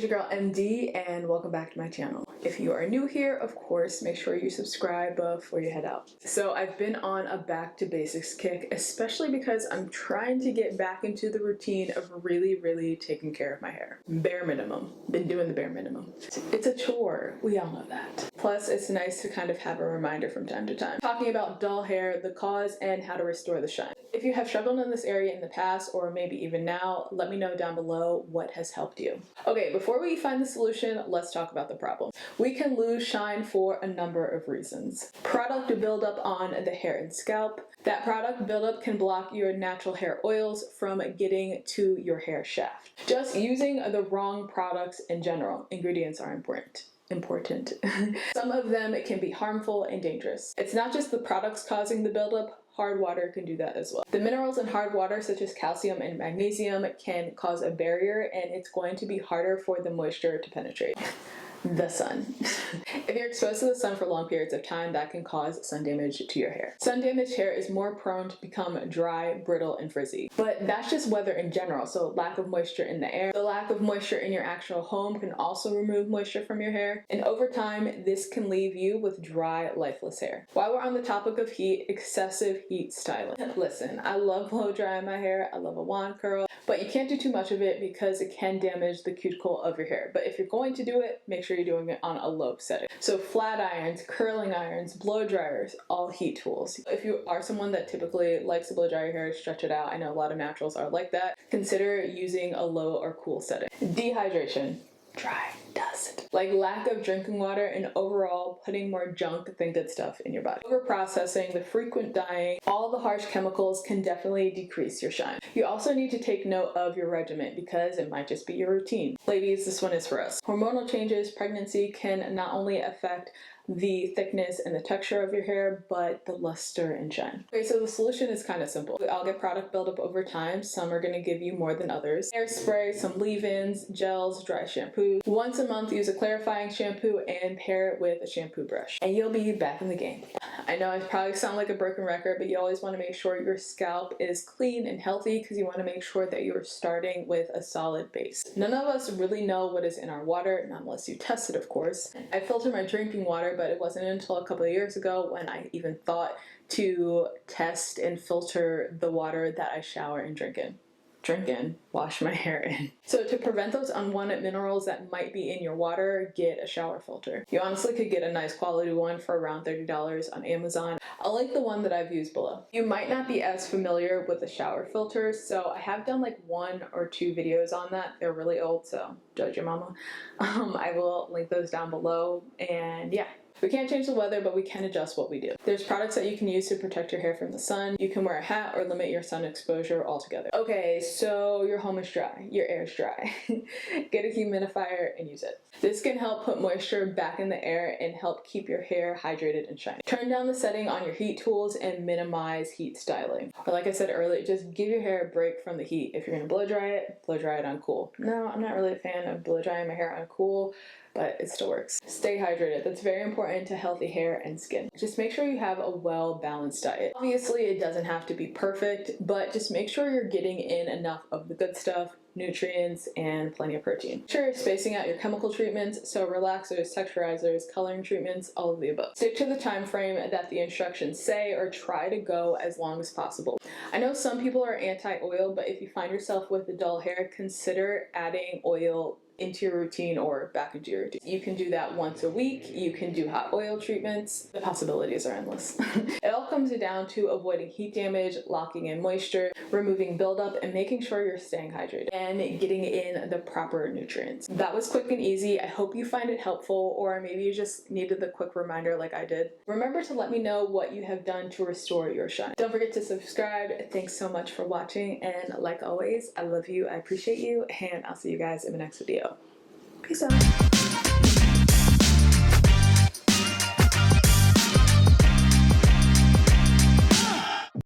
your girl MD and welcome back to my channel. If you are new here, of course, make sure you subscribe before you head out. So I've been on a back to basics kick, especially because I'm trying to get back into the routine of really taking care of my hair. Bare minimum. Been doing the bare minimum. It's a chore. We all know that. Plus, it's nice to kind of have a reminder from time to time. Talking about dull hair, the cause, and how to restore the shine. If you have struggled in this area in the past, or maybe even now, let me know down below what has helped you. Okay, before we find the solution, let's talk about the problem. We can lose shine for a number of reasons. Product buildup on the hair and scalp. That product buildup can block your natural hair oils from getting to your hair shaft. Just using the wrong products in general. Ingredients are important. Some of them can be harmful and dangerous. It's not just the products causing the buildup. Hard water can do that as well. The minerals in hard water, such as calcium and magnesium, can cause a barrier, and it's going to be harder for the moisture to penetrate. The sun. If you're exposed to the sun for long periods of time, that can cause sun damage to your hair. Sun damaged hair is more prone to become dry, brittle, and frizzy. But that's just weather in general, so lack of moisture in the air. The lack of moisture in your actual home can also remove moisture from your hair, and over time, this can leave you with dry, lifeless hair. While we're on the topic of heat, excessive heat styling. Listen, I love blow drying my hair, I love a wand curl, but you can't do too much of it because it can damage the cuticle of your hair. But if you're going to do it, make sure you're doing it on a low setting. So flat irons, curling irons, blow dryers, all heat tools. If you are someone that typically likes to blow dry your hair, stretch it out, I know a lot of naturals are like that, consider using a low or cool setting. Dehydration. Dry dust. Like lack of drinking water and overall putting more junk than good stuff in your body. Overprocessing, the frequent dyeing, all the harsh chemicals can definitely decrease your shine. You also need to take note of your regimen because it might just be your routine. Ladies, this one is for us. Hormonal changes, pregnancy can not only affect the thickness and the texture of your hair, but the luster and shine. Okay, so the solution is kind of simple. We all get product buildup over time. Some are going to give you more than others. Hairspray, some leave-ins, gels, dry shampoo. Once a month, use a clarifying shampoo and pair it with a shampoo brush, and you'll be back in the game. I know I probably sound like a broken record, but you always want to make sure your scalp is clean and healthy because you want to make sure that you're starting with a solid base. None of us really know what is in our water, not unless you test it, of course. I filter my drinking water, but it wasn't until a couple of years ago when I even thought to test and filter the water that I shower and drink in, wash my hair in. So to prevent those unwanted minerals that might be in your water, get a shower filter. You honestly could get a nice quality one for around $30 on Amazon. I'll link the one that I've used below. You might not be as familiar with the shower filters, so I have done like 1 or 2 videos on that. They're really old, so judge your mama. I will link those down below, and yeah. We can't change the weather, but we can adjust what we do. There's products that you can use to protect your hair from the sun. You can wear a hat or limit your sun exposure altogether. Okay, so your home is dry, your air is dry. Get a humidifier and use it. This can help put moisture back in the air and help keep your hair hydrated and shiny. Turn down the setting on your heat tools and minimize heat styling. Or like I said earlier, just give your hair a break from the heat. If you're gonna blow dry it on cool. No, I'm not really a fan of blow drying my hair on cool, but it still works. Stay hydrated. That's very important to healthy hair and skin. Just make sure you have a well-balanced diet. Obviously, it doesn't have to be perfect, but just make sure you're getting in enough of the good stuff, nutrients, and plenty of protein. Make sure you're spacing out your chemical treatments, so relaxers, texturizers, coloring treatments, all of the above. Stick to the time frame that the instructions say, or try to go as long as possible. I know some people are anti-oil, but if you find yourself with dull hair, consider adding oil into your routine or back into your routine. You can do that once a week. You can do hot oil treatments. The possibilities are endless. It all comes down to avoiding heat damage, locking in moisture, removing buildup, and making sure you're staying hydrated and getting in the proper nutrients. That was quick and easy. I hope you find it helpful, or maybe you just needed the quick reminder like I did. Remember to let me know what you have done to restore your shine. Don't forget to subscribe. Thanks so much for watching, and like always, I love you, I appreciate you, and I'll see you guys in the next video. Peace out.